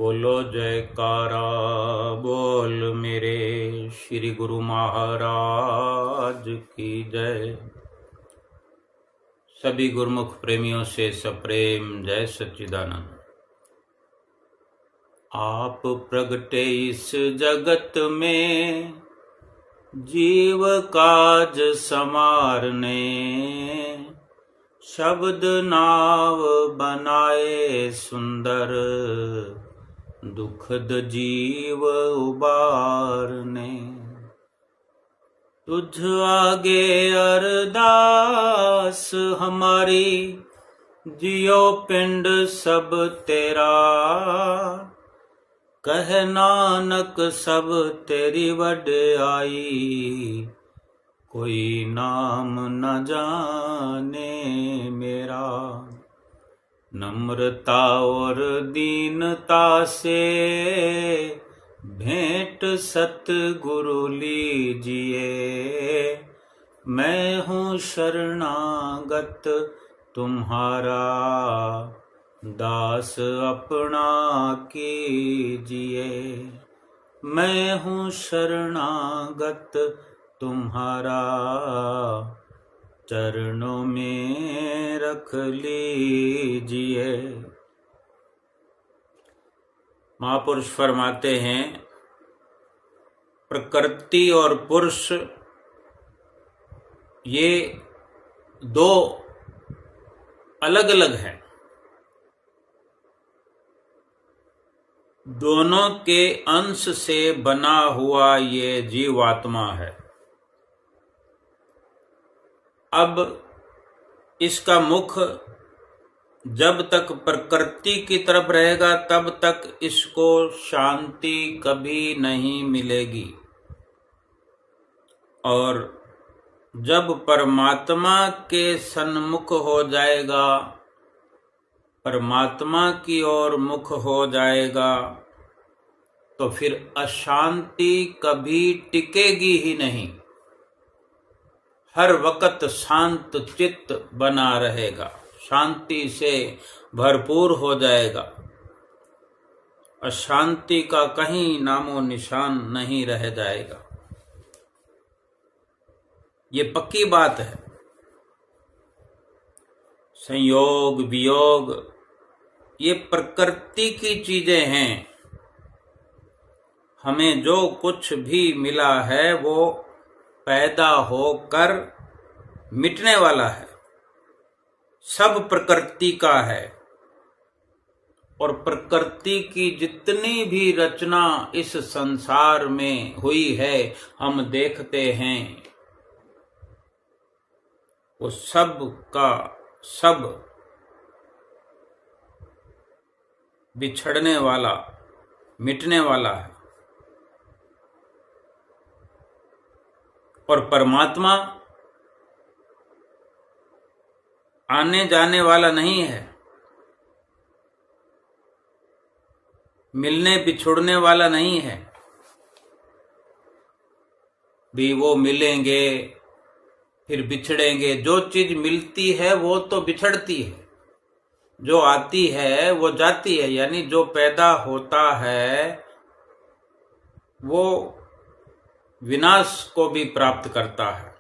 बोलो जयकारा बोल मेरे श्री गुरु महाराज की जय। सभी गुरुमुख प्रेमियों से सप्रेम जय सच्चिदानंद। आप प्रगटे इस जगत में जीव काज समारने, शब्द नाव बनाए सुंदर दुखद जीव उबारने। तुझ आगे अरदास हमारी, जियो पिंड सब तेरा। कह नानक सब तेरी वड्याई, कोई नाम न जाने मेरा। नम्रता और दीनता से भेंट सतगुरु लीजिए। मैं हूँ शरणागत तुम्हारा, दास अपना कीजिए। मैं हूँ शरणागत तुम्हारा, चरणों में रख लीजिए। महापुरुष फरमाते हैं, प्रकृति और पुरुष ये दो अलग अलग हैं। दोनों के अंश से बना हुआ ये जीवात्मा है। अब इसका मुख जब तक प्रकृति की तरफ रहेगा तब तक इसको शांति कभी नहीं मिलेगी, और जब परमात्मा के सन्मुख हो जाएगा, परमात्मा की ओर मुख हो जाएगा, तो फिर अशांति कभी टिकेगी ही नहीं। हर वक्त शांत चित्त बना रहेगा, शांति से भरपूर हो जाएगा। अशांति का कहीं नामो निशान नहीं रह जाएगा। ये पक्की बात है। संयोग वियोग ये प्रकृति की चीजें हैं। हमें जो कुछ भी मिला है वो पैदा होकर मिटने वाला है, सब प्रकृति का है। और प्रकृति की जितनी भी रचना इस संसार में हुई है, हम देखते हैं, वो सब का सब बिछड़ने वाला, मिटने वाला है। और परमात्मा आने जाने वाला नहीं है, मिलने बिछुड़ने वाला नहीं है। भी वो मिलेंगे फिर बिछड़ेंगे। जो चीज मिलती है वो तो बिछड़ती है, जो आती है वो जाती है। यानी जो पैदा होता है वो विनाश को भी प्राप्त करता है,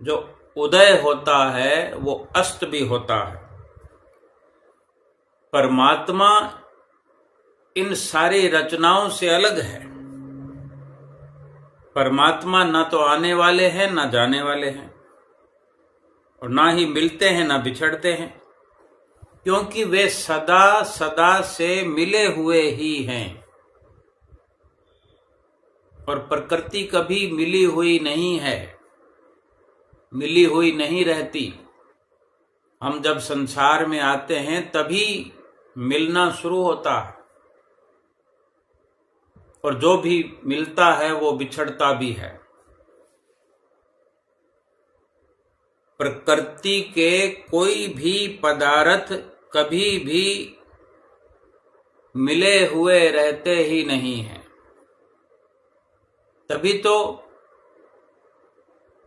जो उदय होता है वो अस्त भी होता है। परमात्मा इन सारी रचनाओं से अलग है। परमात्मा ना तो आने वाले हैं ना जाने वाले हैं, और ना ही मिलते हैं ना बिछड़ते हैं, क्योंकि वे सदा सदा से मिले हुए ही हैं। और प्रकृति कभी मिली हुई नहीं है, मिली हुई नहीं रहती। हम जब संसार में आते हैं तभी मिलना शुरू होता है, और जो भी मिलता है वो बिछड़ता भी है। प्रकृति के कोई भी पदार्थ कभी भी मिले हुए रहते ही नहीं हैं। तभी तो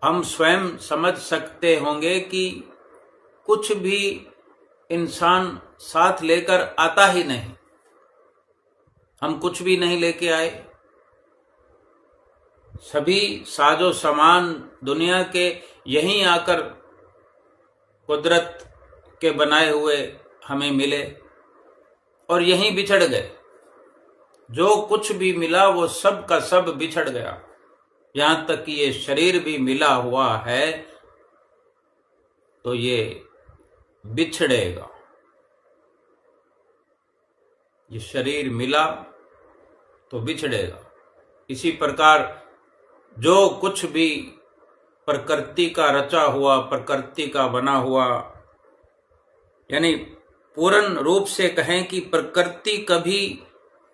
हम स्वयं समझ सकते होंगे कि कुछ भी इंसान साथ लेकर आता ही नहीं। हम कुछ भी नहीं लेके आए। सभी साजो सामान दुनिया के यहीं आकर कुदरत के बनाए हुए हमें मिले और यहीं बिछड़ गए। जो कुछ भी मिला वो सब का सब बिछड़ गया। यहां तक कि ये शरीर भी मिला हुआ है तो ये बिछड़ेगा। ये शरीर मिला तो बिछड़ेगा। इसी प्रकार जो कुछ भी प्रकृति का रचा हुआ, प्रकृति का बना हुआ, यानी पूर्ण रूप से कहें कि प्रकृति कभी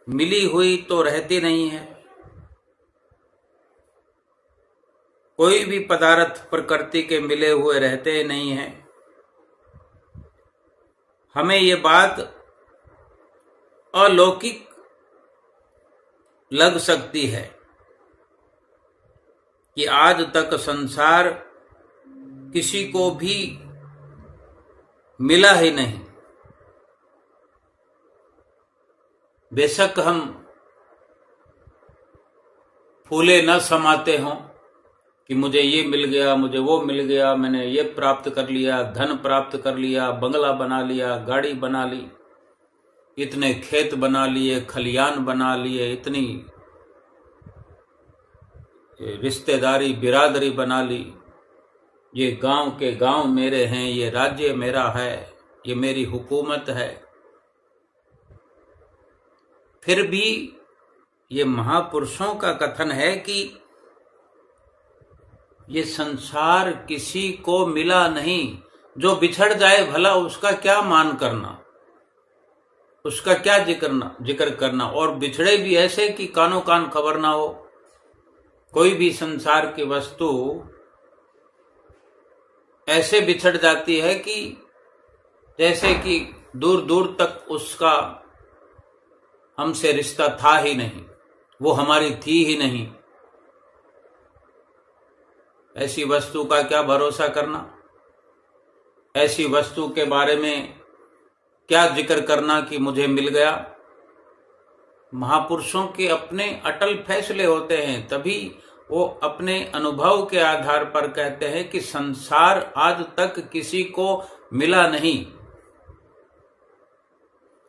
मिली हुई तो रहती नहीं है। कोई भी पदार्थ प्रकृति के मिले हुए रहते नहीं हैं। हमें ये बात अलौकिक लग सकती है कि आज तक संसार किसी को भी मिला ही नहीं। बेशक हम फूले न समाते हों कि मुझे ये मिल गया, मुझे वो मिल गया, मैंने ये प्राप्त कर लिया, धन प्राप्त कर लिया, बंगला बना लिया, गाड़ी बना ली, इतने खेत बना लिए, खलियान बना लिए, इतनी रिश्तेदारी बिरादरी बना ली, ये गांव के गांव मेरे हैं, ये राज्य मेरा है, ये मेरी हुकूमत है। फिर भी ये महापुरुषों का कथन है कि ये संसार किसी को मिला नहीं। जो बिछड़ जाए भला उसका क्या मान करना, उसका क्या जिक्र करना, और बिछड़े भी ऐसे कि कानो कान खबर ना हो। कोई भी संसार की वस्तु ऐसे बिछड़ जाती है कि जैसे कि दूर दूर तक उसका हमसे रिश्ता था ही नहीं, वो हमारी थी ही नहीं। ऐसी वस्तु का क्या भरोसा करना, ऐसी वस्तु के बारे में क्या जिक्र करना कि मुझे मिल गया। महापुरुषों के अपने अटल फैसले होते हैं, तभी वो अपने अनुभव के आधार पर कहते हैं कि संसार आज तक किसी को मिला नहीं,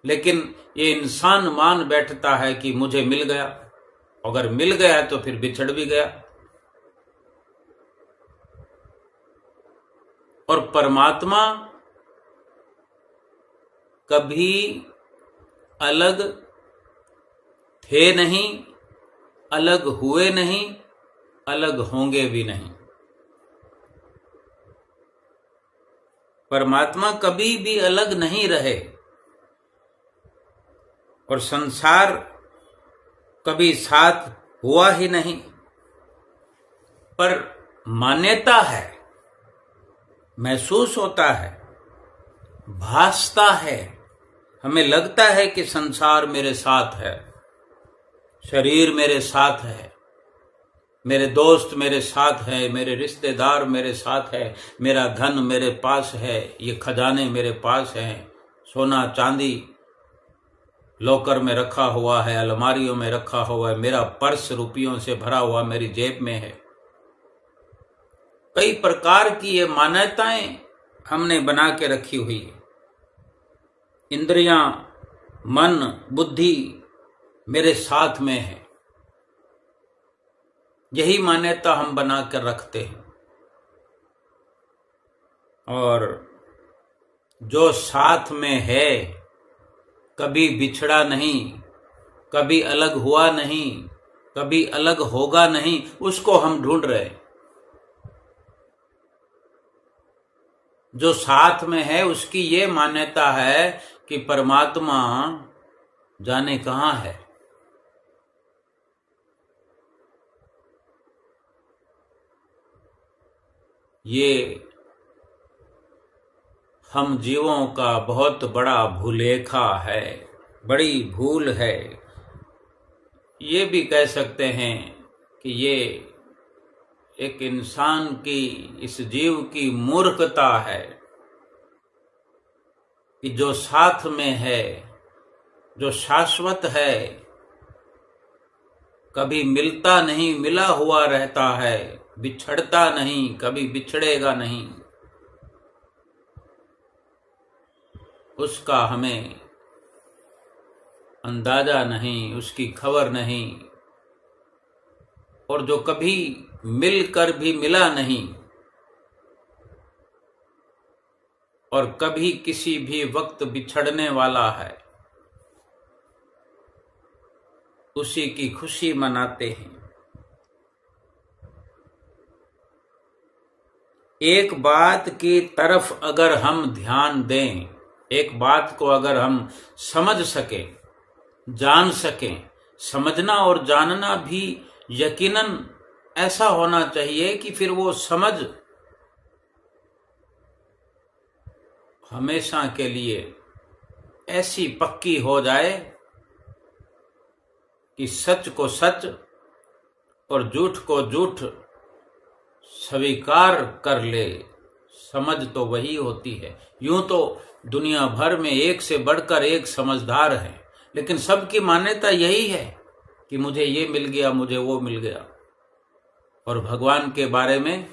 लेकिन ये इंसान मान बैठता है कि मुझे मिल गया। अगर मिल गया तो फिर बिछड़ भी गया। और परमात्मा कभी अलग थे नहीं, अलग हुए नहीं, अलग होंगे भी नहीं। परमात्मा कभी भी अलग नहीं रहे और संसार कभी साथ हुआ ही नहीं। पर मान्यता है, महसूस होता है, भासता है, हमें लगता है कि संसार मेरे साथ है, शरीर मेरे साथ है, मेरे दोस्त मेरे साथ है, मेरे रिश्तेदार मेरे साथ है, मेरा धन मेरे पास है, ये खजाने मेरे पास हैं, सोना चांदी लॉकर में रखा हुआ है, अलमारियों में रखा हुआ है, मेरा पर्स रुपयों से भरा हुआ मेरी जेब में है। कई प्रकार की ये मान्यताएं हमने बना के रखी हुई है। इंद्रियां, मन, बुद्धि मेरे साथ में है, यही मान्यता हम बना कर रखते हैं। और जो साथ में है, कभी बिछड़ा नहीं, कभी अलग हुआ नहीं, कभी अलग होगा नहीं, उसको हम ढूंढ रहे हैं। जो साथ में है उसकी ये मान्यता है कि परमात्मा जाने कहां है। ये हम जीवों का बहुत बड़ा भूलेखा है, बड़ी भूल है। ये भी कह सकते हैं कि ये एक इंसान की, इस जीव की मूर्खता है कि जो साथ में है, जो शाश्वत है, कभी मिलता नहीं मिला हुआ रहता है, बिछड़ता नहीं कभी बिछड़ेगा नहीं। उसका हमें अंदाजा नहीं, उसकी खबर नहीं, और जो कभी मिलकर भी मिला नहीं और कभी किसी भी वक्त बिछड़ने वाला है, उसी की खुशी मनाते हैं। एक बात की तरफ अगर हम ध्यान दें, एक बात को अगर हम समझ सकें, जान सकें, समझना और जानना भी यकीनन ऐसा होना चाहिए कि फिर वो समझ हमेशा के लिए ऐसी पक्की हो जाए कि सच को सच और झूठ को झूठ स्वीकार कर ले। समझ तो वही होती है। यूं तो दुनिया भर में एक से बढ़कर एक समझदार है, लेकिन सबकी मान्यता यही है कि मुझे ये मिल गया, मुझे वो मिल गया। और भगवान के बारे में,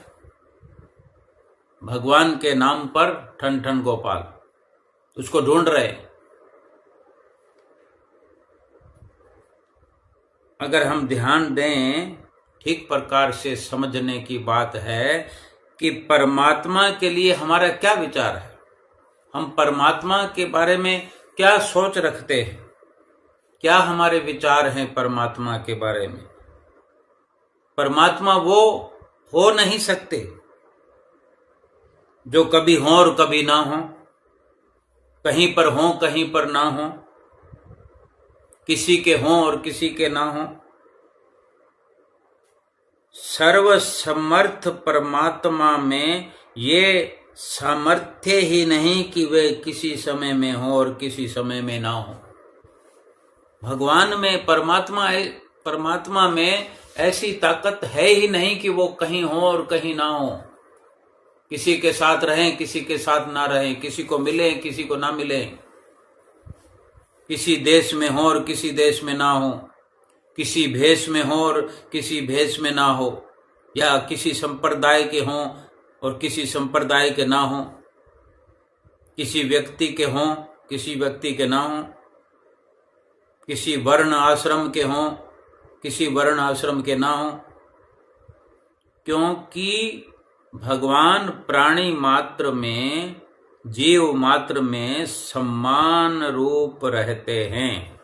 भगवान के नाम पर ठन ठन गोपाल, उसको ढूंढ रहे। अगर हम ध्यान दें, ठीक प्रकार से समझने की बात है कि परमात्मा के लिए हमारा क्या विचार है, हम परमात्मा के बारे में क्या सोच रखते हैं, क्या हमारे विचार हैं परमात्मा के बारे में। परमात्मा वो हो नहीं सकते जो कभी हो और कभी ना हो, कहीं पर हो कहीं पर ना हो, किसी के हों और किसी के ना हों। सर्वसमर्थ परमात्मा में ये सामर्थ्य ही नहीं कि वे किसी समय में हो और किसी समय में ना हो। भगवान में, परमात्मा में ऐसी ताकत है ही नहीं कि वो कहीं हो और कहीं ना हो, किसी के साथ रहें किसी के साथ ना रहें, किसी को मिलें किसी को ना मिलें, किसी देश में हो और किसी देश में ना हो, किसी भेष में हो और किसी भेष में ना हो, या किसी संप्रदाय के हों और किसी संप्रदाय के ना हो, किसी व्यक्ति के हों किसी व्यक्ति के ना हो, किसी वर्ण आश्रम के हों किसी वर्ण आश्रम के ना हो। क्योंकि भगवान प्राणी मात्र में, जीव मात्र में समान रूप रहते हैं।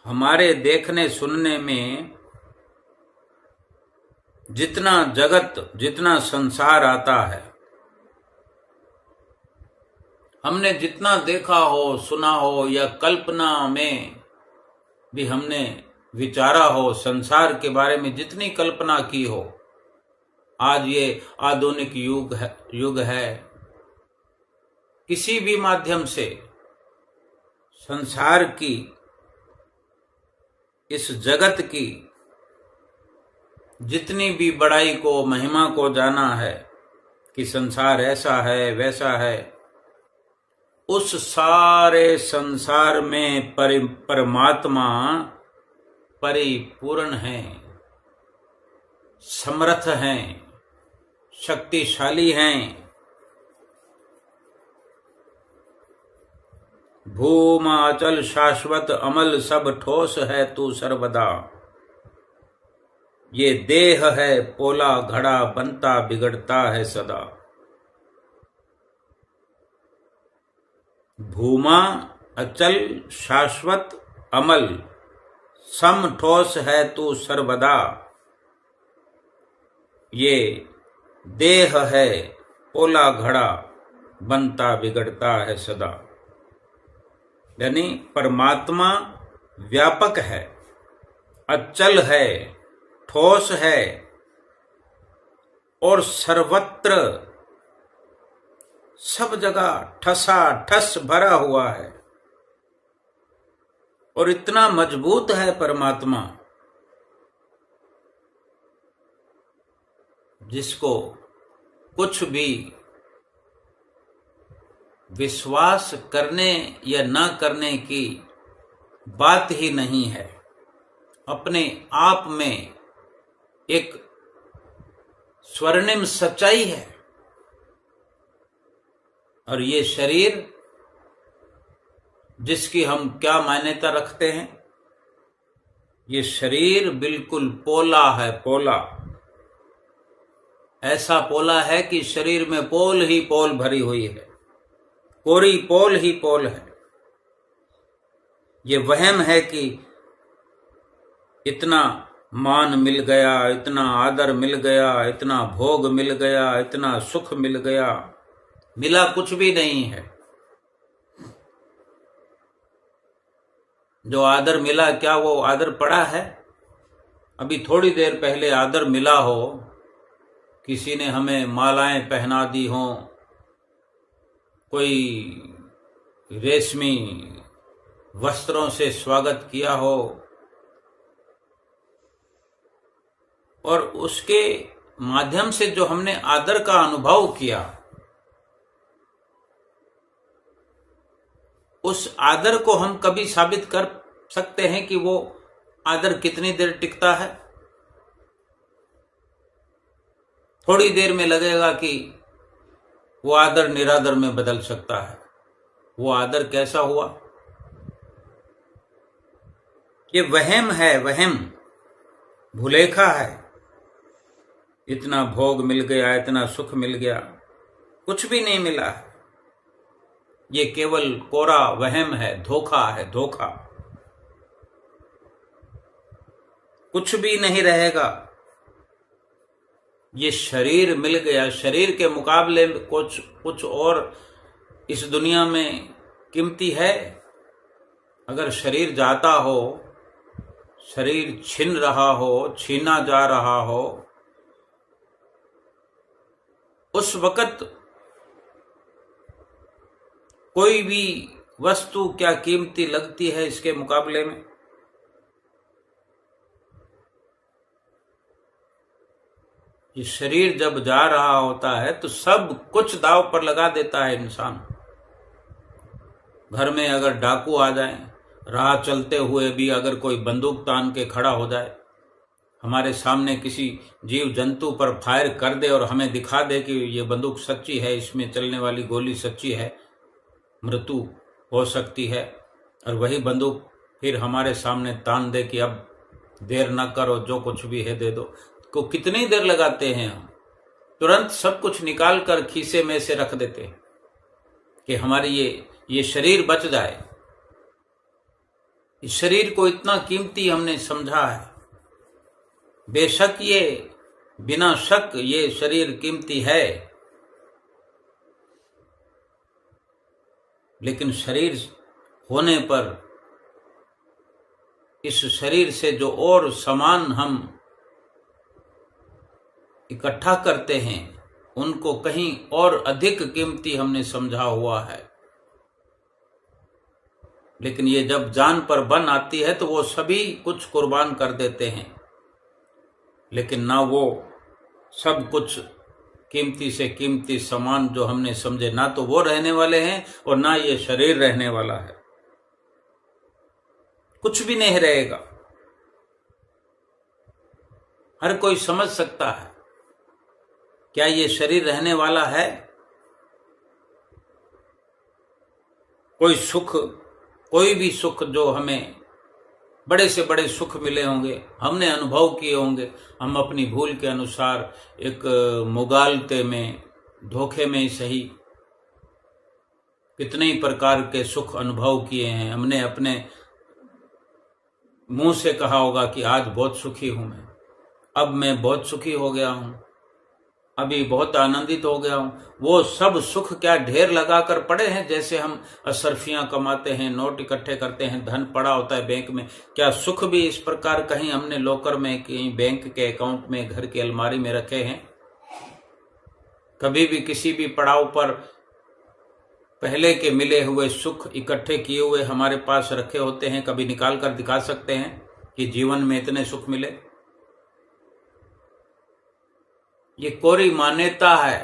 हमारे देखने सुनने में जितना जगत, जितना संसार आता है, हमने जितना देखा हो, सुना हो, या कल्पना में भी हमने विचारा हो, संसार के बारे में जितनी कल्पना की हो, आज ये आधुनिक युग है, किसी भी माध्यम से संसार की, इस जगत की जितनी भी बड़ाई को, महिमा को जाना है कि संसार ऐसा है वैसा है, उस सारे संसार में परमात्मा परिपूर्ण है, समर्थ हैं, शक्तिशाली हैं। भूमा अचल शाश्वत अमल सब ठोस है तू सर्वदा, ये देह है पोला घड़ा बनता बिगड़ता है सदा। भूमा अचल शाश्वत अमल सम ठोस है तू सर्वदा, ये देह है पोला घड़ा बनता बिगड़ता है सदा। यानी परमात्मा व्यापक है, अचल है, ठोस है और सर्वत्र, सब जगह ठसा ठस भरा हुआ है। और इतना मजबूत है परमात्मा, जिसको कुछ भी विश्वास करने या न करने की बात ही नहीं है, अपने आप में एक स्वर्णिम सच्चाई है। और ये शरीर जिसकी हम क्या मान्यता रखते हैं, ये शरीर बिल्कुल पोला है, पोला। ऐसा पोला है कि शरीर में पोल ही पोल भरी हुई है, कोरी पोल ही पोल है। ये वहम है कि इतना मान मिल गया, इतना आदर मिल गया, इतना भोग मिल गया, इतना सुख मिल गया। मिला कुछ भी नहीं है। जो आदर मिला, क्या वो आदर पड़ा है? अभी थोड़ी देर पहले आदर मिला हो, किसी ने हमें मालाएं पहना दी हों, कोई रेशमी वस्त्रों से स्वागत किया हो, और उसके माध्यम से जो हमने आदर का अनुभव किया, उस आदर को हम कभी साबित कर सकते हैं कि वो आदर कितनी देर टिकता है? थोड़ी देर में लगेगा कि वो आदर निरादर में बदल सकता है। वो आदर कैसा हुआ? ये वहम है, वहम, भुलेखा है। इतना भोग मिल गया, इतना सुख मिल गया, कुछ भी नहीं मिला है। ये केवल कोरा वहम है, धोखा है, धोखा। कुछ भी नहीं रहेगा। ये शरीर मिल गया, शरीर के मुकाबले में कुछ और इस दुनिया में कीमती है? अगर शरीर जाता हो, शरीर छिन रहा हो, छीना जा रहा हो, उस वक्त कोई भी वस्तु क्या कीमती लगती है इसके मुकाबले में? ये शरीर जब जा रहा होता है तो सब कुछ दांव पर लगा देता है इंसान। घर में अगर डाकू आ जाए, राह चलते हुए भी अगर कोई बंदूक तान के खड़ा हो जाए, हमारे सामने किसी जीव जंतु पर फायर कर दे और हमें दिखा दे कि ये बंदूक सच्ची है, इसमें चलने वाली गोली सच्ची है, मृत्यु हो सकती है, और वही बंदूक फिर हमारे सामने तान दे कि अब देर न करो, जो कुछ भी है दे दो, को कितनी देर लगाते हैं हम? तुरंत सब कुछ निकाल कर खीसे में से रख देते हैं कि हमारी ये शरीर बच जाए। इस शरीर को इतना कीमती हमने समझा है। बेशक ये, बिना शक ये शरीर कीमती है, लेकिन शरीर होने पर इस शरीर से जो और सामान हम इकट्ठा करते हैं, उनको कहीं और अधिक कीमती हमने समझा हुआ है। लेकिन ये जब जान पर बन आती है तो वो सभी कुछ कुर्बान कर देते हैं, लेकिन ना वो सब कुछ कीमती से कीमती सामान जो हमने समझे, ना तो वो रहने वाले हैं और ना ये शरीर रहने वाला है। कुछ भी नहीं रहेगा। हर कोई समझ सकता है, क्या ये शरीर रहने वाला है? कोई सुख, कोई भी सुख जो हमें बड़े से बड़े सुख मिले होंगे, हमने अनुभव किए होंगे, हम अपनी भूल के अनुसार एक मुगालते में, धोखे में ही सही, कितने ही प्रकार के सुख अनुभव किए हैं। हमने अपने मुंह से कहा होगा कि आज बहुत सुखी हूं मैं, अब मैं बहुत सुखी हो गया हूं, अभी बहुत आनंदित हो गया हूं। वो सब सुख क्या ढेर लगाकर पड़े हैं? जैसे हम असरफियां कमाते हैं, नोट इकट्ठे करते हैं, धन पड़ा होता है बैंक में, क्या सुख भी इस प्रकार कहीं हमने लॉकर में, कहीं बैंक के अकाउंट में, घर की अलमारी में रखे हैं? कभी भी किसी भी पड़ाव पर पहले के मिले हुए सुख इकट्ठे किए हुए हमारे पास रखे होते हैं? कभी निकाल कर दिखा सकते हैं कि जीवन में इतने सुख मिले? ये कोरी मान्यता है।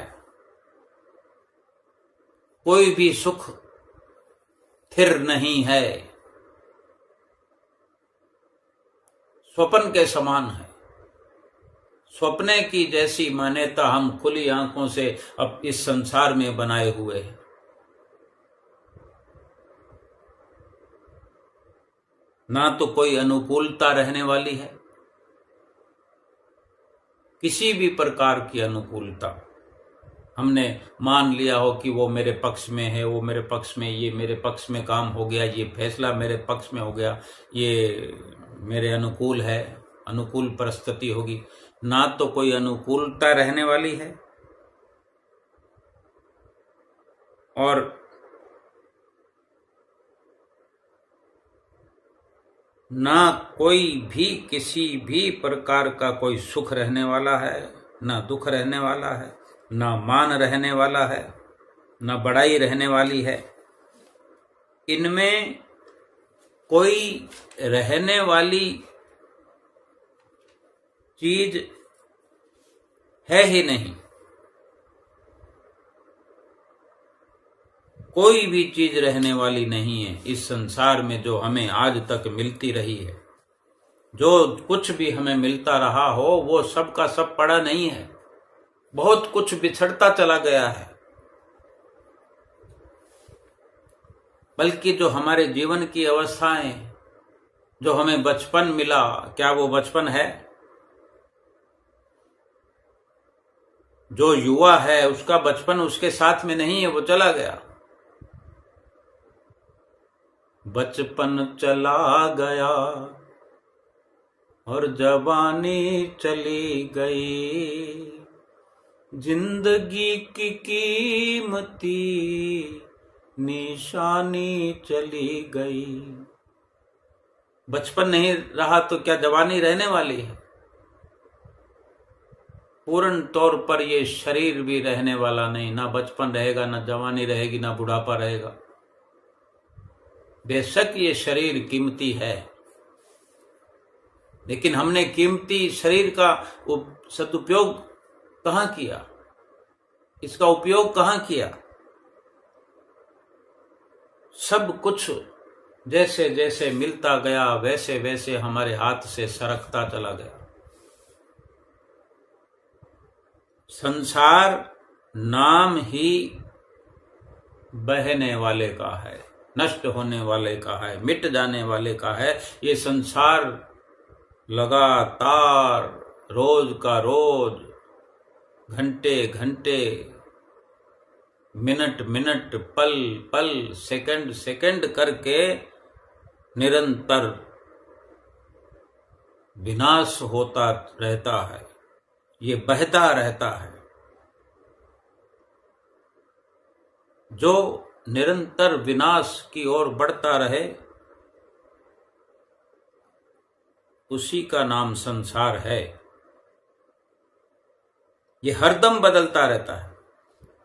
कोई भी सुख स्थिर नहीं है, स्वप्न के समान है। स्वप्ने की जैसी मान्यता हम खुली आंखों से अब इस संसार में बनाए हुए हैं। ना तो कोई अनुकूलता रहने वाली है, किसी भी प्रकार की अनुकूलता। हमने मान लिया हो कि वो मेरे पक्ष में है, वो मेरे पक्ष में, ये मेरे पक्ष में काम हो गया, ये फैसला मेरे पक्ष में हो गया, ये मेरे अनुकूल है, अनुकूल परिस्थिति होगी। ना तो कोई अनुकूलता रहने वाली है और ना कोई भी किसी भी प्रकार का कोई सुख रहने वाला है, ना दुख रहने वाला है, ना मान रहने वाला है, ना बड़ाई रहने वाली है। इनमें कोई रहने वाली चीज है ही नहीं। कोई भी चीज रहने वाली नहीं है इस संसार में जो हमें आज तक मिलती रही है। जो कुछ भी हमें मिलता रहा हो वो सब का सब पड़ा नहीं है, बहुत कुछ बिछड़ता चला गया है। बल्कि जो हमारे जीवन की अवस्थाएं, जो हमें बचपन मिला, क्या वो बचपन है? जो युवा है उसका बचपन उसके साथ में नहीं है, वो चला गया। बचपन चला गया और जवानी चली गई, जिंदगी की कीमती निशानी चली गई। बचपन नहीं रहा तो क्या जवानी रहने वाली है? पूर्ण तौर पर ये शरीर भी रहने वाला नहीं, ना बचपन रहेगा, ना जवानी रहेगी, ना बुढ़ापा रहेगा। बेशक ये शरीर कीमती है, लेकिन हमने कीमती शरीर का सदुपयोग कहाँ किया? इसका उपयोग कहाँ किया? सब कुछ जैसे जैसे मिलता गया वैसे वैसे हमारे हाथ से सरकता चला गया। संसार नाम ही बहने वाले का है, नष्ट होने वाले का है, मिट जाने वाले का है। ये संसार लगातार रोज का रोज, घंटे घंटे, मिनट मिनट, पल पल, सेकंड सेकंड करके निरंतर विनाश होता रहता है। ये बहता रहता है। जो निरंतर विनाश की ओर बढ़ता रहे उसी का नाम संसार है। ये हरदम बदलता रहता है,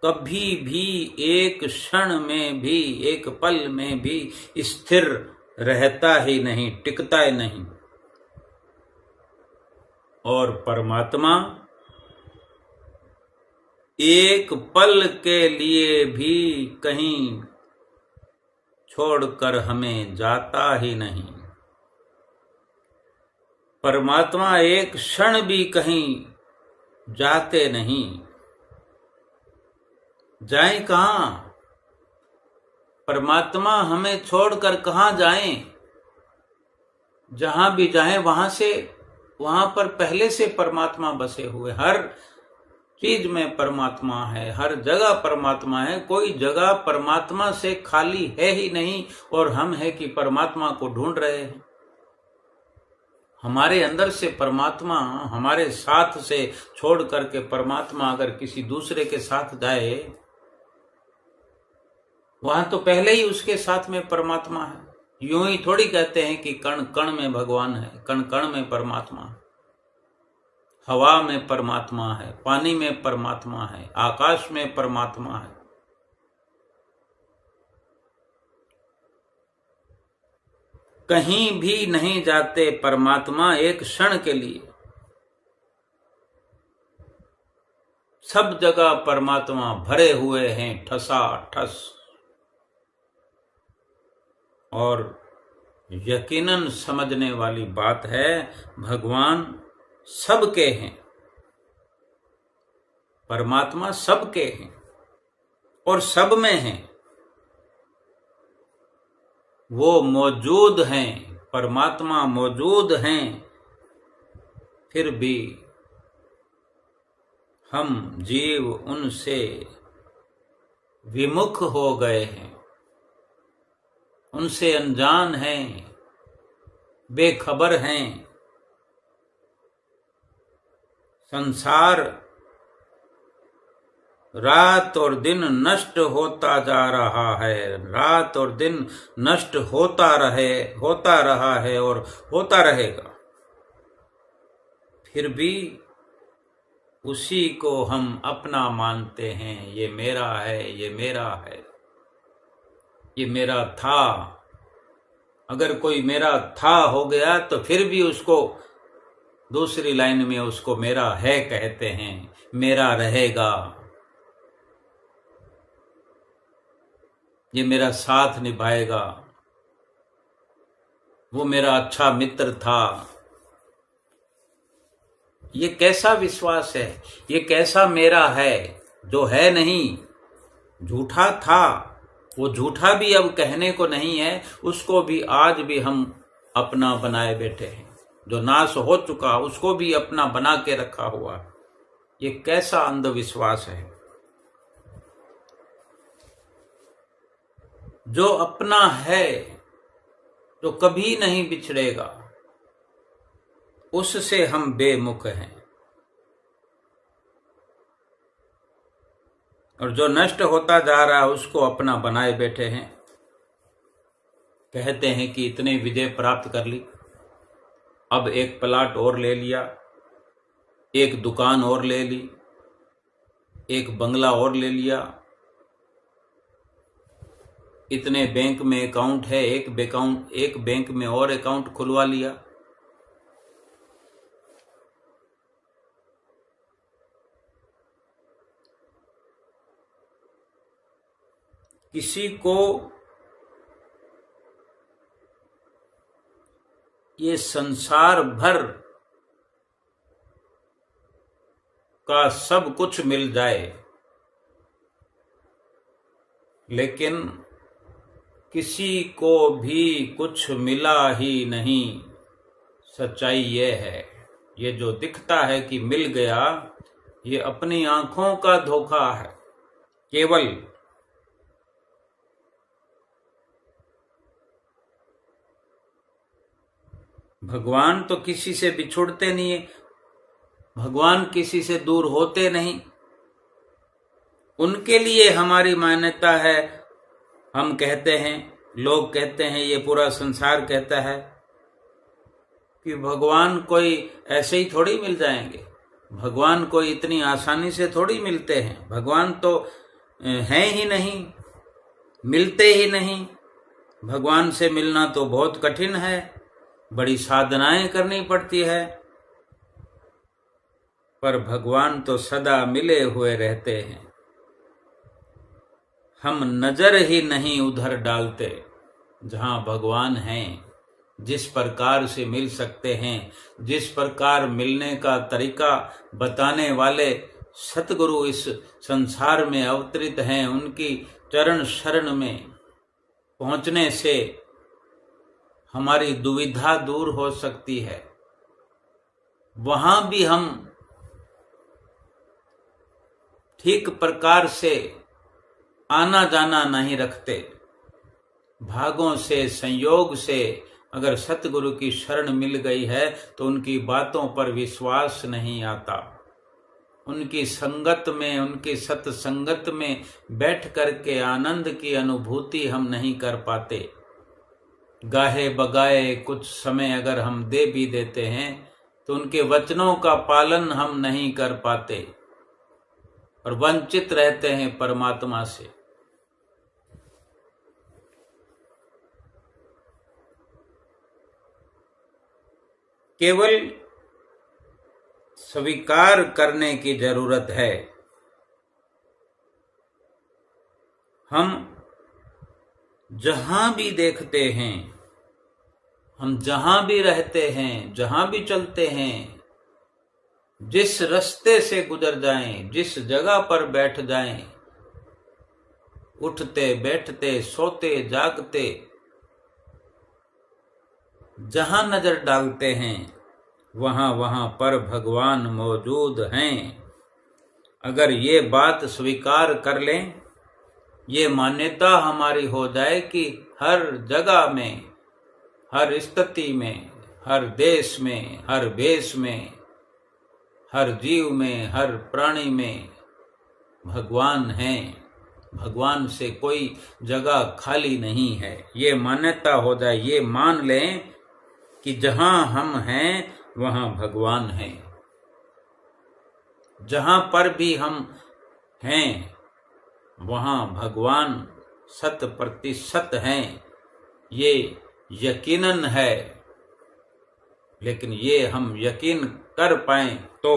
कभी भी एक क्षण में भी, एक पल में भी स्थिर रहता ही नहीं, टिकता ही नहीं। और परमात्मा एक पल के लिए भी कहीं छोड़कर हमें जाता ही नहीं। परमात्मा एक क्षण भी कहीं जाते नहीं। जाएं कहां? परमात्मा हमें छोड़कर कहां जाएं? जहां भी जाएं वहां पर पहले से परमात्मा बसे हुए। हर चीज में परमात्मा है, हर जगह परमात्मा है। कोई जगह परमात्मा से खाली है ही नहीं और हम है कि परमात्मा को ढूंढ रहे हैं। हमारे अंदर से परमात्मा हमारे साथ से छोड़ करके परमात्मा अगर किसी दूसरे के साथ जाए, वहां तो पहले ही उसके साथ में परमात्मा है। यूं ही थोड़ी कहते हैं कि कण कण में भगवान है, कण कण में परमात्मा है। हवा में परमात्मा है, पानी में परमात्मा है, आकाश में परमात्मा है। कहीं भी नहीं जाते परमात्मा एक क्षण के लिए। सब जगह परमात्मा भरे हुए हैं ठसा ठस। और यकीनन समझने वाली बात है, भगवान सबके हैं, परमात्मा सबके हैं और सब में हैं। वो मौजूद हैं, परमात्मा मौजूद हैं, फिर भी हम जीव उनसे विमुख हो गए हैं, उनसे अनजान हैं, बेखबर हैं। संसार रात और दिन नष्ट होता जा रहा है, रात और दिन नष्ट होता रहा है और होता रहेगा। फिर भी उसी को हम अपना मानते हैं, ये मेरा है, ये मेरा है, ये मेरा था। अगर कोई मेरा था हो गया तो फिर भी उसको दूसरी लाइन में उसको मेरा है कहते हैं, मेरा रहेगा, ये मेरा साथ निभाएगा, वो मेरा अच्छा मित्र था। ये कैसा विश्वास है, ये कैसा मेरा है जो है नहीं, झूठा था। वो झूठा भी अब कहने को नहीं है, उसको भी आज भी हम अपना बनाए बैठे हैं। जो नाश हो चुका उसको भी अपना बना के रखा हुआ। ये कैसा अंधविश्वास है। जो अपना है, जो कभी नहीं बिछड़ेगा, उससे हम बेमुख हैं। और जो नष्ट होता जा रहा है उसको अपना बनाए बैठे हैं। कहते हैं कि इतने विजय प्राप्त कर ली, अब एक प्लाट और ले लिया, एक दुकान और ले ली, एक बंगला और ले लिया, इतने बैंक में अकाउंट है, एक बैंक में और अकाउंट खुलवा लिया। किसी को ये संसार भर का सब कुछ मिल जाए, लेकिन किसी को भी कुछ मिला ही नहीं। सच्चाई ये है, ये जो दिखता है कि मिल गया, ये अपनी आंखों का धोखा है। केवल भगवान तो किसी से बिछुड़ते नहीं है, भगवान किसी से दूर होते नहीं। उनके लिए हमारी मान्यता है। हम कहते हैं, लोग कहते हैं, ये पूरा संसार कहता है कि भगवान कोई ऐसे ही थोड़ी मिल जाएंगे, भगवान कोई इतनी आसानी से थोड़ी मिलते हैं, भगवान तो हैं ही नहीं, मिलते ही नहीं। भगवान से मिलना तो बहुत कठिन है, बड़ी साधनाएं करनी पड़ती है। पर भगवान तो सदा मिले हुए रहते हैं। हम नजर ही नहीं उधर डालते जहां भगवान हैं। जिस प्रकार से मिल सकते हैं, जिस प्रकार मिलने का तरीका बताने वाले सतगुरु इस संसार में अवतरित हैं, उनकी चरण शरण में पहुंचने से हमारी दुविधा दूर हो सकती है। वहां भी हम ठीक प्रकार से आना जाना नहीं रखते। भागों से, संयोग से अगर सतगुरु की शरण मिल गई है तो उनकी बातों पर विश्वास नहीं आता। उनकी संगत में, उनकी सत्संगत में बैठ करके आनंद की अनुभूति हम नहीं कर पाते। गाहे बगाए कुछ समय अगर हम दे भी देते हैं तो उनके वचनों का पालन हम नहीं कर पाते और वंचित रहते हैं परमात्मा से। केवल स्वीकार करने की जरूरत है हम जहां भी देखते हैं, हम जहां भी रहते हैं, जहां भी चलते हैं, जिस रास्ते से गुजर जाएं, जिस जगह पर बैठ जाएं, उठते बैठते सोते जागते, जहां नजर डालते हैं वहां वहां पर भगवान मौजूद हैं। अगर ये बात स्वीकार कर लें, ये मान्यता हमारी हो जाए कि हर जगह में, हर स्थिति में, हर देश में, हर भेष में, हर जीव में, हर प्राणी में भगवान हैं, भगवान से कोई जगह खाली नहीं है, ये मान्यता हो जाए, ये मान लें कि जहां हम हैं वहां भगवान हैं। जहां पर भी हम हैं वहां भगवान 100% हैं, ये यकीनन है। लेकिन ये हम यकीन कर पाएं तो,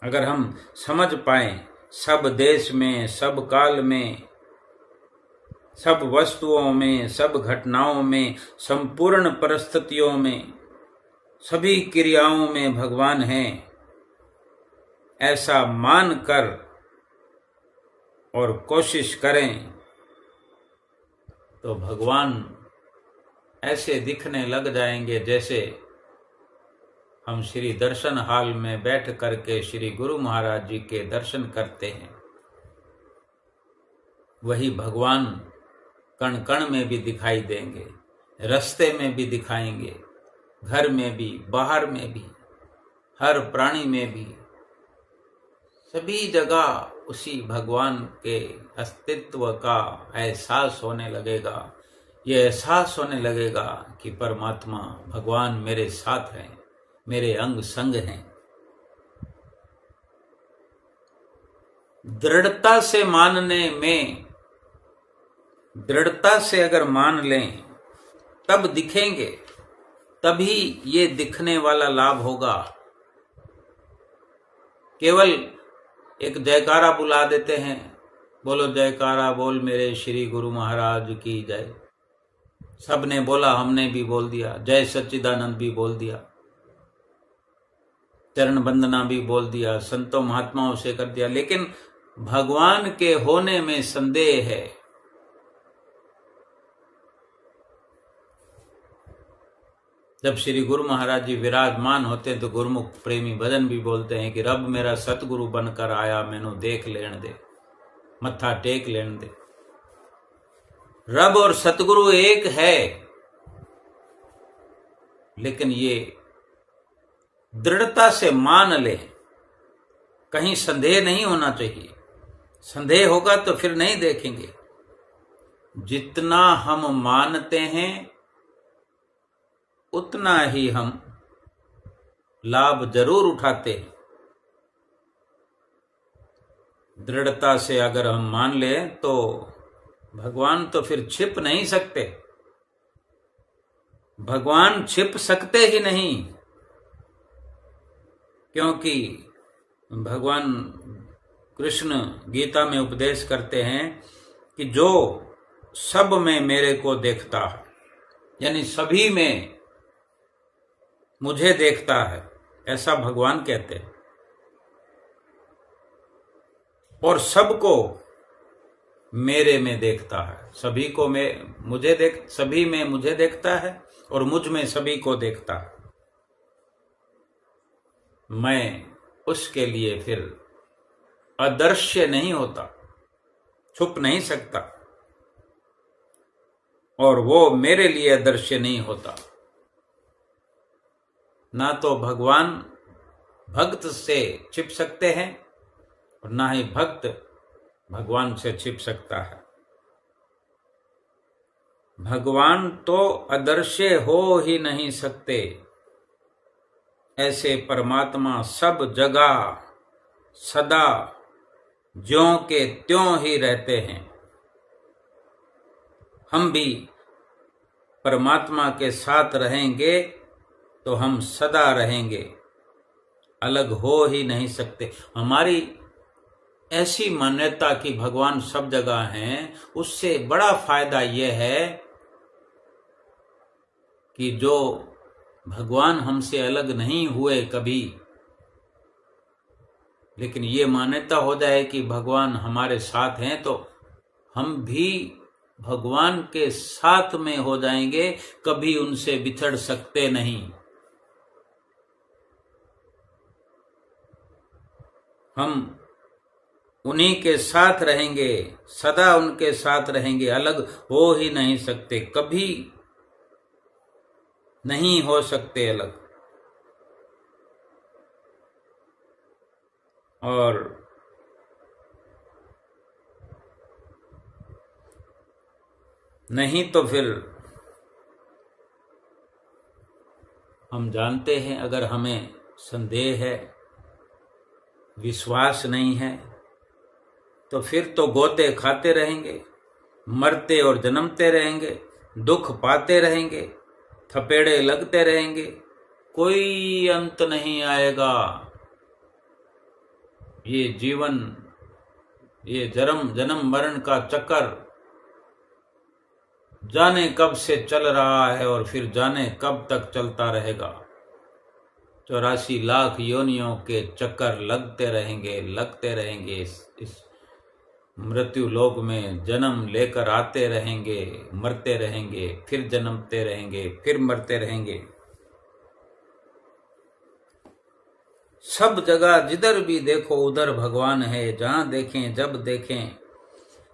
अगर हम समझ पाएं सब देश में, सब काल में, सब वस्तुओं में, सब घटनाओं में, संपूर्ण परिस्थितियों में, सभी क्रियाओं में भगवान हैं, ऐसा मानकर और कोशिश करें तो भगवान ऐसे दिखने लग जाएंगे जैसे हम श्री दर्शन हाल में बैठ करके श्री गुरु महाराज जी के दर्शन करते हैं। वही भगवान कण कण में भी दिखाई देंगे, रास्ते में भी दिखाएंगे, घर में भी, बाहर में भी, हर प्राणी में भी, सभी जगह उसी भगवान के अस्तित्व का एहसास होने लगेगा। ये एहसास होने लगेगा कि परमात्मा भगवान मेरे साथ हैं, मेरे अंग संग हैं। दृढ़ता से मानने में, दृढ़ता से अगर मान लें तब दिखेंगे, तभी ये दिखने वाला लाभ होगा। केवल एक जयकारा बुला देते हैं, बोलो जयकारा बोल मेरे श्री गुरु महाराज की जय। सबने बोला, हमने भी बोल दिया, जय सच्चिदानंद भी बोल दिया, चरण वंदना भी बोल दिया, संतों महात्माओं से कर दिया, लेकिन भगवान के होने में संदेह है। जब श्री गुरु महाराज जी विराजमान होते हैं तो गुरुमुख प्रेमी भजन भी बोलते हैं कि रब मेरा सतगुरु बनकर आया, मैनू देख लेन दे, मत्था टेक लेन दे। रब और सतगुरु एक है, लेकिन ये दृढ़ता से मान ले, कहीं संदेह नहीं होना चाहिए। संदेह होगा तो फिर नहीं देखेंगे। जितना हम मानते हैं उतना ही हम लाभ जरूर उठाते हैं। दृढ़ता से अगर हम मान लें तो भगवान तो फिर छिप नहीं सकते, भगवान छिप सकते ही नहीं, क्योंकि भगवान कृष्ण गीता में उपदेश करते हैं कि जो सब में मेरे को देखता है, यानी सभी में मुझे देखता है, ऐसा भगवान कहते हैं। और सबको मेरे में देखता है, सभी को सभी में मुझे देखता है और मुझ में सभी को देखता है। मैं उसके लिए फिर अदृश्य नहीं होता, छुप नहीं सकता, और वो मेरे लिए अदृश्य नहीं होता। ना तो भगवान भक्त से छिप सकते हैं और ना ही भक्त भगवान से छिप सकता है। भगवान तो अदृश्य हो ही नहीं सकते, ऐसे परमात्मा सब जगह सदा ज्यों के त्यों ही रहते हैं। हम भी परमात्मा के साथ रहेंगे तो हम सदा रहेंगे, अलग हो ही नहीं सकते। हमारी ऐसी मान्यता कि भगवान सब जगह हैं, उससे बड़ा फायदा यह है कि जो भगवान हमसे अलग नहीं हुए कभी, लेकिन ये मान्यता हो जाए कि भगवान हमारे साथ हैं, तो हम भी भगवान के साथ में हो जाएंगे, कभी उनसे बिछड़ सकते नहीं। हम उन्हीं के साथ रहेंगे, सदा उनके साथ रहेंगे, अलग हो ही नहीं सकते, कभी नहीं हो सकते अलग। और नहीं तो फिर हम जानते हैं, अगर हमें संदेह है, विश्वास नहीं है, तो फिर तो गोते खाते रहेंगे, मरते और जन्मते रहेंगे, दुख पाते रहेंगे, थपेड़े लगते रहेंगे, कोई अंत नहीं आएगा। ये जीवन, ये जन्म मरण का चक्कर जाने कब से चल रहा है और फिर जाने कब तक चलता रहेगा। 84 लाख योनियों के चक्कर लगते रहेंगे। इस मृत्यु लोक में जन्म लेकर आते रहेंगे, मरते रहेंगे, फिर जन्मते रहेंगे, फिर मरते रहेंगे। सब जगह जिधर भी देखो उधर भगवान है, जहां देखें जब देखें,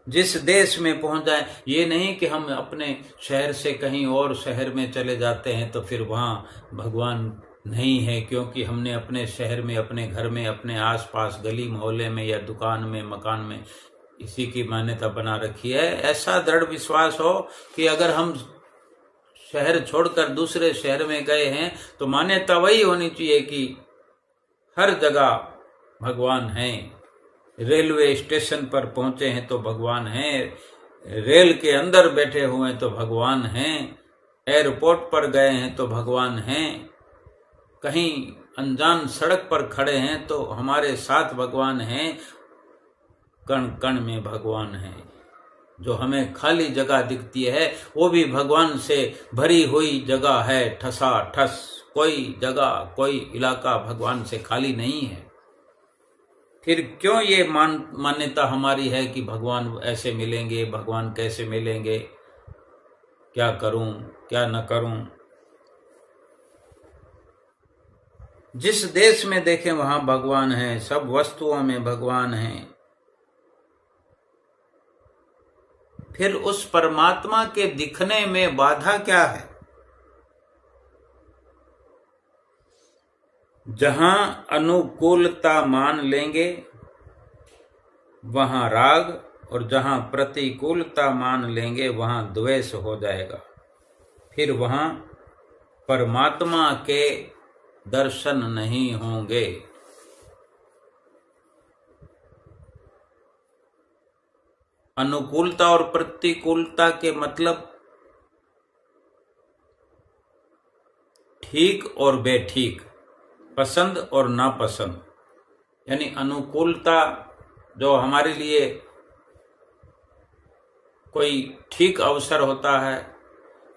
जिस देश में पहुंच जाए। ये नहीं कि हम अपने शहर से कहीं और शहर में चले जाते हैं तो फिर वहां भगवान नहीं है, क्योंकि हमने अपने शहर में, अपने घर में, अपने आसपास गली मोहल्ले में या दुकान में, मकान में इसी की मान्यता बना रखी है। ऐसा दृढ़ विश्वास हो कि अगर हम शहर छोड़कर दूसरे शहर में गए हैं तो मान्यता वही होनी चाहिए कि हर जगह भगवान हैं। रेलवे स्टेशन पर पहुंचे हैं तो भगवान हैं, रेल के अंदर बैठे हुए हैं तो भगवान हैं, एयरपोर्ट पर गए हैं तो भगवान हैं, कहीं अनजान सड़क पर खड़े हैं तो हमारे साथ भगवान हैं, कण कण में भगवान हैं। जो हमें खाली जगह दिखती है वो भी भगवान से भरी हुई जगह है, ठसा ठस। कोई जगह, कोई इलाका भगवान से खाली नहीं है। फिर क्यों ये मान्यता हमारी है कि भगवान ऐसे मिलेंगे, भगवान कैसे मिलेंगे, क्या करूं क्या न करूं। जिस देश में देखें वहां भगवान है, सब वस्तुओं में भगवान है। फिर उस परमात्मा के दिखने में बाधा क्या है? जहां अनुकूलता मान लेंगे वहां राग, और जहां प्रतिकूलता मान लेंगे वहां द्वेष हो जाएगा। फिर वहां परमात्मा के दर्शन नहीं होंगे। अनुकूलता और प्रतिकूलता के मतलब ठीक और बेठीक, पसंद और नापसंद। यानी अनुकूलता जो हमारे लिए कोई ठीक अवसर होता है,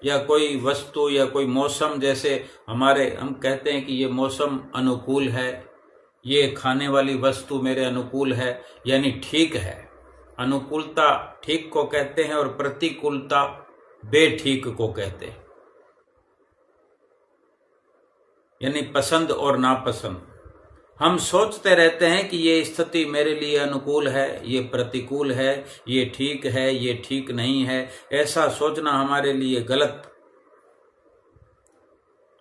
या कोई वस्तु या कोई मौसम, जैसे हम कहते हैं कि ये मौसम अनुकूल है, ये खाने वाली वस्तु मेरे अनुकूल है, यानी ठीक है। अनुकूलता ठीक को कहते हैं और प्रतिकूलता बेठीक को कहते हैं, यानी पसंद और नापसंद। हम सोचते रहते हैं कि ये स्थिति मेरे लिए अनुकूल है, ये प्रतिकूल है, ये ठीक है, ये ठीक नहीं है। ऐसा सोचना हमारे लिए गलत,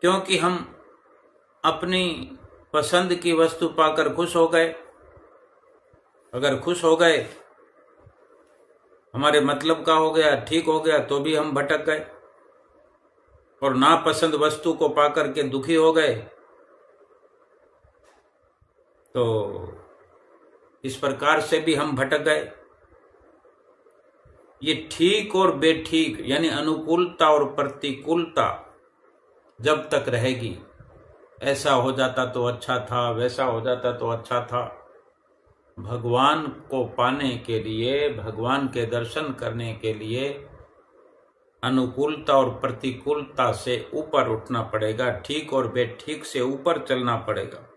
क्योंकि हम अपनी पसंद की वस्तु पाकर खुश हो गए। अगर खुश हो गए, हमारे मतलब का हो गया, ठीक हो गया, तो भी हम भटक गए। और नापसंद वस्तु को पाकर के दुखी हो गए, तो इस प्रकार से भी हम भटक गए। ये ठीक और बेठीक, यानी अनुकूलता और प्रतिकूलता जब तक रहेगी, ऐसा हो जाता तो अच्छा था, वैसा हो जाता तो अच्छा था, भगवान को पाने के लिए, भगवान के दर्शन करने के लिए अनुकूलता और प्रतिकूलता से ऊपर उठना पड़ेगा, ठीक और बेठीक से ऊपर चलना पड़ेगा।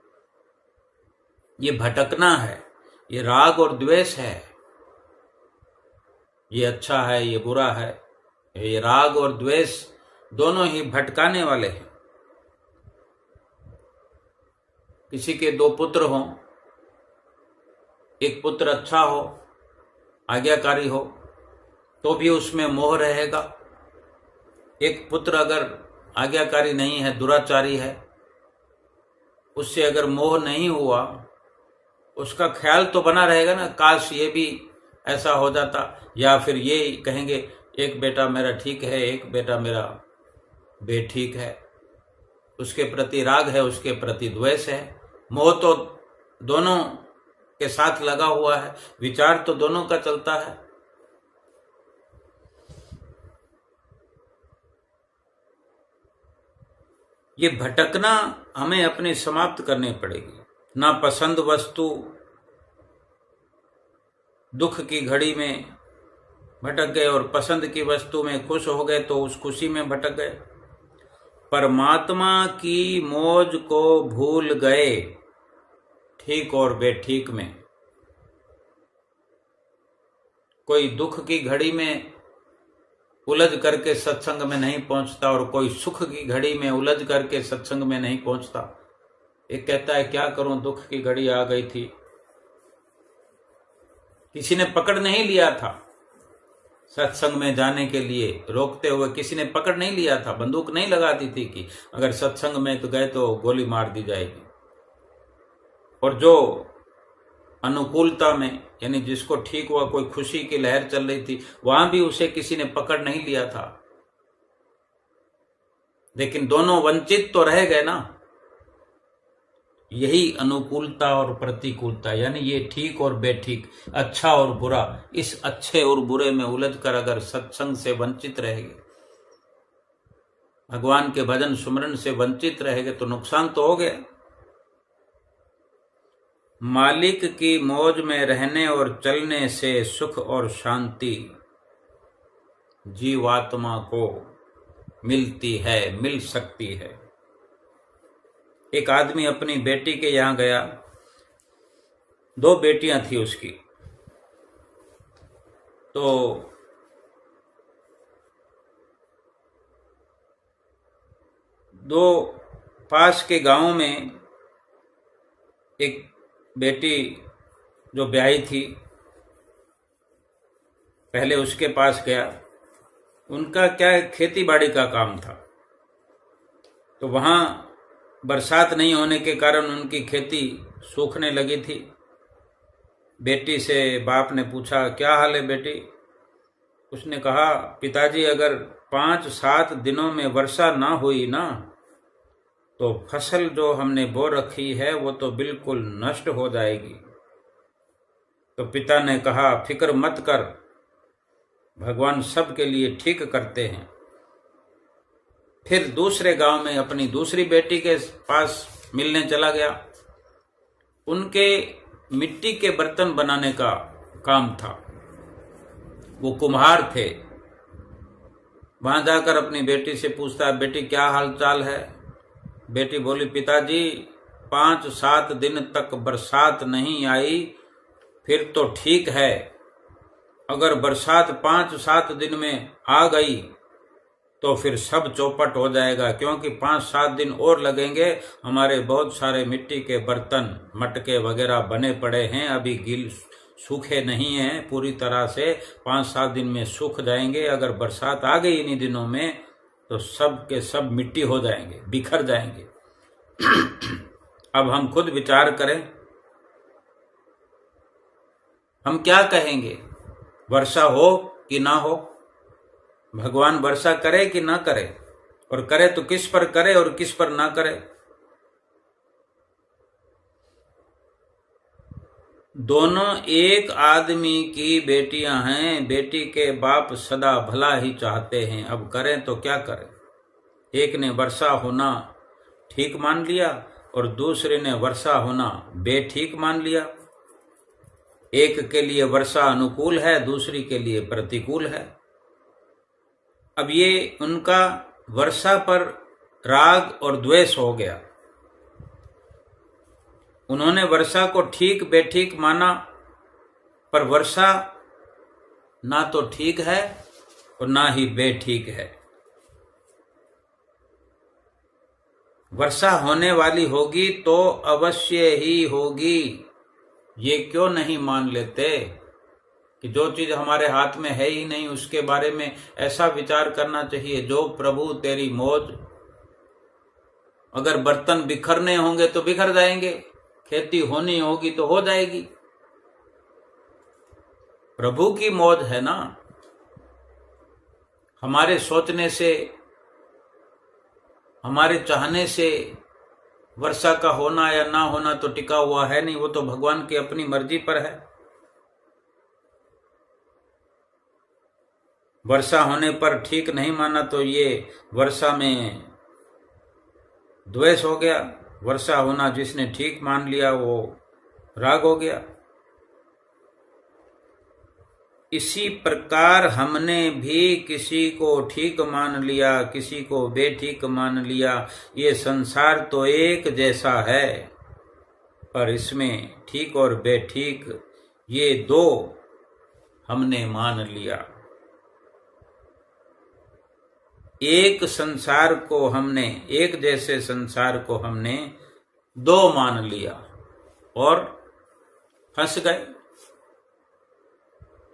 ये भटकना है, ये राग और द्वेष है, ये अच्छा है, ये बुरा है। ये राग और द्वेष दोनों ही भटकाने वाले हैं। किसी के दो पुत्र हों, एक पुत्र अच्छा हो, आज्ञाकारी हो, तो भी उसमें मोह रहेगा। एक पुत्र अगर आज्ञाकारी नहीं है, दुराचारी है, उससे अगर मोह नहीं हुआ, उसका ख्याल तो बना रहेगा ना, काश ये भी ऐसा हो जाता। या फिर ये कहेंगे एक बेटा मेरा ठीक है, एक बेटा मेरा बेठीक है। उसके प्रति राग है, उसके प्रति द्वेष है। मोह तो दोनों के साथ लगा हुआ है, विचार तो दोनों का चलता है। ये भटकना हमें अपने समाप्त करनी पड़ेगी। ना पसंद वस्तु, दुख की घड़ी में भटक गए और पसंद की वस्तु में खुश हो गए तो उस खुशी में भटक गए। परमात्मा की मौज को भूल गए ठीक और बेठीक में। कोई दुख की घड़ी में उलझ करके सत्संग में नहीं पहुंचता और कोई सुख की घड़ी में उलझ करके सत्संग में नहीं पहुंचता। एक कहता है क्या करूं, दुख की घड़ी आ गई थी, किसी ने पकड़ नहीं लिया था सत्संग में जाने के लिए, रोकते हुए किसी ने पकड़ नहीं लिया था, बंदूक नहीं लगा दी थी कि अगर सत्संग में तो गए तो गोली मार दी जाएगी। और जो अनुकूलता में, यानी जिसको ठीक हुआ, कोई खुशी की लहर चल रही थी, वहां भी उसे किसी ने पकड़ नहीं लिया था। लेकिन दोनों वंचित तो रह गए ना। यही अनुकूलता और प्रतिकूलता, यानी ये ठीक और बेठीक, अच्छा और बुरा, इस अच्छे और बुरे में उलझकर अगर सत्संग से वंचित रहेंगे, भगवान के भजन सुमरन से वंचित रहेंगे तो नुकसान तो हो गया। मालिक की मौज में रहने और चलने से सुख और शांति जीवात्मा को मिलती है, मिल सकती है। एक आदमी अपनी बेटी के यहां गया, दो बेटियां थी उसकी, तो दो पास के गांव में एक बेटी जो ब्याही थी, पहले उसके पास गया। उनका क्या खेती बाड़ी का काम था, तो वहाँ बरसात नहीं होने के कारण उनकी खेती सूखने लगी थी। बेटी से बाप ने पूछा क्या हाल है बेटी? उसने कहा पिताजी अगर 5-7 दिनों में वर्षा ना हुई ना तो फसल जो हमने बो रखी है वो तो बिल्कुल नष्ट हो जाएगी। तो पिता ने कहा फिक्र मत कर, भगवान सबके लिए ठीक करते हैं। फिर दूसरे गांव में अपनी दूसरी बेटी के पास मिलने चला गया। उनके मिट्टी के बर्तन बनाने का काम था, वो कुम्हार थे। वहां जाकर अपनी बेटी से पूछता बेटी क्या हाल चाल है? बेटी बोली पिताजी 5-7 दिन तक बरसात नहीं आई, फिर तो ठीक है। अगर बरसात 5-7 दिन में आ गई तो फिर सब चौपट हो जाएगा, क्योंकि 5-7 दिन और लगेंगे। हमारे बहुत सारे मिट्टी के बर्तन, मटके वगैरह बने पड़े हैं, अभी गिल सूखे नहीं हैं पूरी तरह से, 5-7 दिन में सूख जाएंगे। अगर बरसात आ गई इन्हीं दिनों में तो सब के सब मिट्टी हो जाएंगे, बिखर जाएंगे। अब हम खुद विचार करें, हम क्या कहेंगे? वर्षा हो कि ना हो? भगवान वर्षा करे कि ना करे? और करे तो किस पर करे और किस पर ना करे? दोनों एक आदमी की बेटियां हैं, बेटी के बाप सदा भला ही चाहते हैं। अब करें तो क्या करें? एक ने वर्षा होना ठीक मान लिया और दूसरे ने वर्षा होना बेठीक मान लिया। एक के लिए वर्षा अनुकूल है, दूसरी के लिए प्रतिकूल है। अब ये उनका वर्षा पर राग और द्वेष हो गया। उन्होंने वर्षा को ठीक बेठीक माना, पर वर्षा ना तो ठीक है और ना ही बेठीक है। वर्षा होने वाली होगी तो अवश्य ही होगी, ये क्यों नहीं मान लेते कि जो चीज हमारे हाथ में है ही नहीं उसके बारे में ऐसा विचार करना चाहिए, जो प्रभु तेरी मौज। अगर बर्तन बिखरने होंगे तो बिखर जाएंगे, खेती होनी होगी तो हो जाएगी। प्रभु की मौज है ना। हमारे सोचने से, हमारे चाहने से वर्षा का होना या ना होना तो टिका हुआ है नहीं, वो तो भगवान की अपनी मर्जी पर है। वर्षा होने पर ठीक नहीं माना तो ये वर्षा में द्वेष हो गया। वर्षा होना जिसने ठीक मान लिया वो राग हो गया। इसी प्रकार हमने भी किसी को ठीक मान लिया, किसी को बेठीक मान लिया। ये संसार तो एक जैसा है, पर इसमें ठीक और बेठीक ये दो हमने मान लिया। एक संसार को हमने, एक जैसे संसार को हमने दो मान लिया और फंस गए।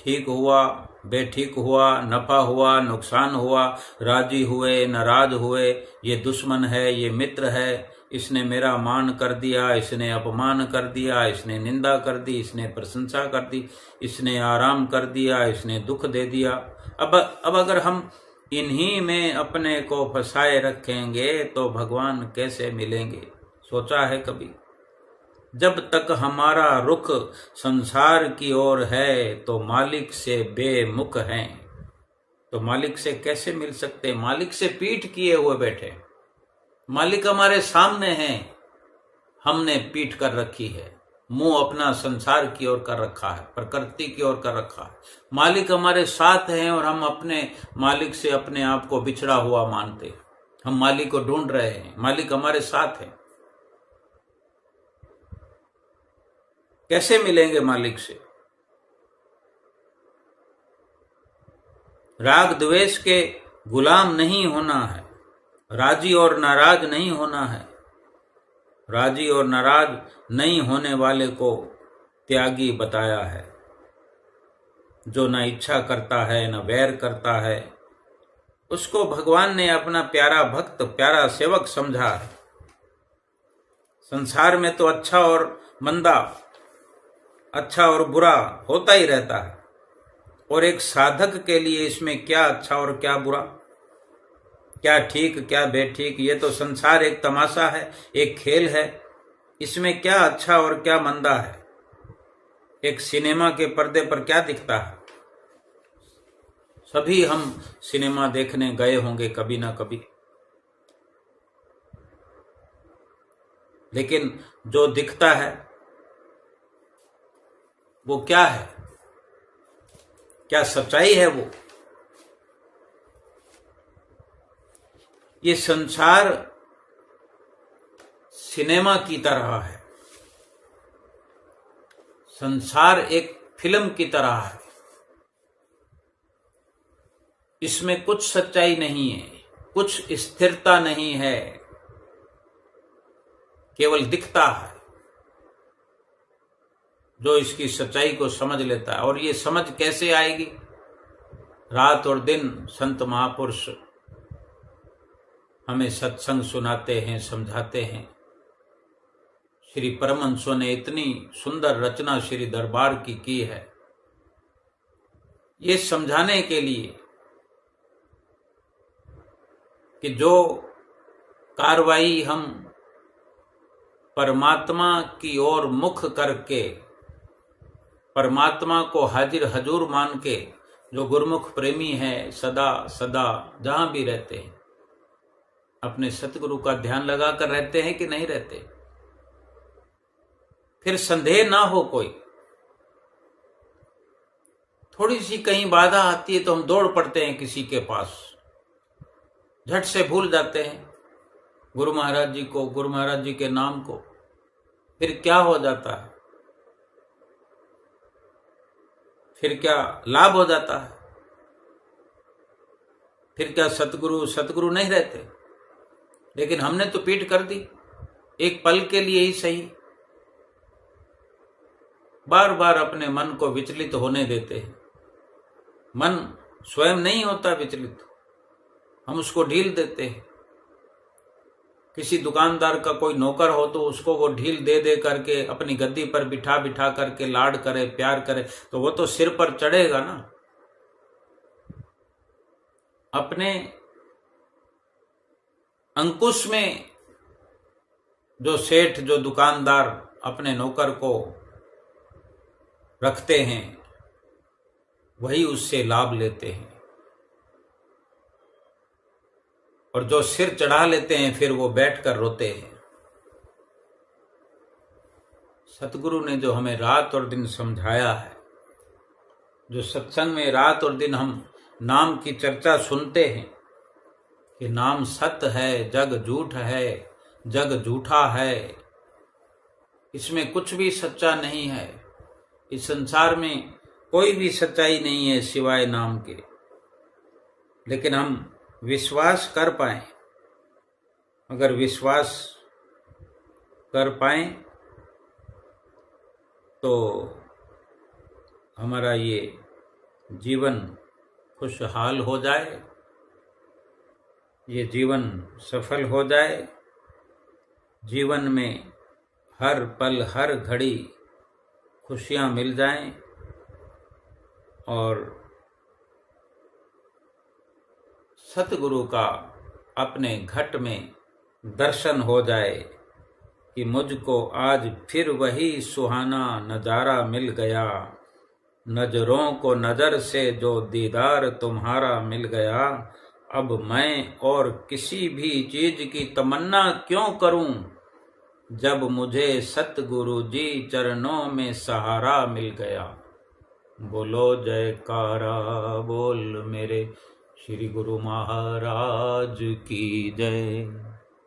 ठीक हुआ, बेठीक हुआ, नफा हुआ, नुकसान हुआ, राजी हुए, नाराज हुए, ये दुश्मन है, ये मित्र है, इसने मेरा मान कर दिया, इसने अपमान कर दिया, इसने निंदा कर दी, इसने प्रशंसा कर दी, इसने आराम कर दिया, इसने दुख दे दिया। अब अगर हम इन्हीं में अपने को फंसाए रखेंगे तो भगवान कैसे मिलेंगे? सोचा है कभी? जब तक हमारा रुख संसार की ओर है तो मालिक से बेमुख हैं। तो मालिक से कैसे मिल सकते? मालिक से पीठ किए हुए बैठे। मालिक हमारे सामने हैं, हमने पीठ कर रखी है, मुंह अपना संसार की ओर कर रखा है, प्रकृति की ओर कर रखा है। मालिक हमारे साथ हैं और हम अपने मालिक से अपने आप को बिछड़ा हुआ मानते। हम मालिक को ढूंढ रहे हैं, मालिक हमारे साथ है। कैसे मिलेंगे मालिक से? राग द्वेष के गुलाम नहीं होना है, राजी और नाराज नहीं होना है। राजी और नाराज नहीं होने वाले को त्यागी बताया है। जो न इच्छा करता है न वैर करता है, उसको भगवान ने अपना प्यारा भक्त, प्यारा सेवक समझा है। संसार में तो अच्छा और मंदा, अच्छा और बुरा होता ही रहता है, और एक साधक के लिए इसमें क्या अच्छा और क्या बुरा, क्या ठीक क्या बेठीक, ये तो संसार एक तमाशा है, एक खेल है। इसमें क्या अच्छा और क्या मंदा है? एक सिनेमा के पर्दे पर क्या दिखता है? सभी हम सिनेमा देखने गए होंगे कभी ना कभी, लेकिन जो दिखता है वो क्या है? क्या सच्चाई है वो? ये संसार सिनेमा की तरह है, संसार एक फिल्म की तरह है। इसमें कुछ सच्चाई नहीं है, कुछ स्थिरता नहीं है, केवल दिखता है। जो इसकी सच्चाई को समझ लेता है, और ये समझ कैसे आएगी? रात और दिन संत महापुरुष हमें सत्संग सुनाते हैं, समझाते हैं। श्री परमहंसों ने इतनी सुंदर रचना श्री दरबार की है, ये समझाने के लिए कि जो कार्रवाई हम परमात्मा की ओर मुख करके, परमात्मा को हाजिर हजूर मान के, जो गुरुमुख प्रेमी है, सदा सदा जहां भी रहते हैं, अपने सतगुरु का ध्यान लगाकर रहते हैं कि नहीं रहते? फिर संदेह ना हो कोई थोड़ी सी कहीं बाधा आती है तो हम दौड़ पड़ते हैं किसी के पास, झट से भूल जाते हैं गुरु महाराज जी को, गुरु महाराज जी के नाम को। फिर क्या हो जाता है? फिर क्या लाभ हो जाता है? फिर क्या सतगुरु नहीं रहते? लेकिन हमने तो पीठ कर दी, एक पल के लिए ही सही। बार बार अपने मन को विचलित होने देते हैं। मन स्वयं नहीं होता विचलित, हम उसको ढील देते हैं। किसी दुकानदार का कोई नौकर हो तो उसको वो ढील दे दे करके अपनी गद्दी पर बिठा बिठा करके लाड करे, प्यार करे, तो वो तो सिर पर चढ़ेगा ना। अपने अंकुश में जो सेठ, जो दुकानदार अपने नौकर को रखते हैं, वही उससे लाभ लेते हैं। और जो सिर चढ़ा लेते हैं फिर वो बैठकर रोते हैं। सतगुरु ने जो हमें रात और दिन समझाया है, जो सत्संग में रात और दिन हम नाम की चर्चा सुनते हैं कि नाम सत्य है, जग झूठ है, जग झूठा है, इसमें कुछ भी सच्चा नहीं है। इस संसार में कोई भी सच्चाई नहीं है सिवाय नाम के। लेकिन हम विश्वास कर पाए, अगर विश्वास कर पाए तो हमारा ये जीवन खुशहाल हो जाए, ये जीवन सफल हो जाए। जीवन में हर पल हर घड़ी खुशियाँ मिल जाएं और सतगुरु का अपने घट में दर्शन हो जाए कि मुझको आज फिर वही सुहाना नज़ारा मिल गया, नजरों को नज़र से जो दीदार तुम्हारा मिल गया। अब मैं और किसी भी चीज की तमन्ना क्यों करूं, जब मुझे सतगुरु जी चरणों में सहारा मिल गया। बोलो जयकारा बोल मेरे श्री गुरु महाराज की जय।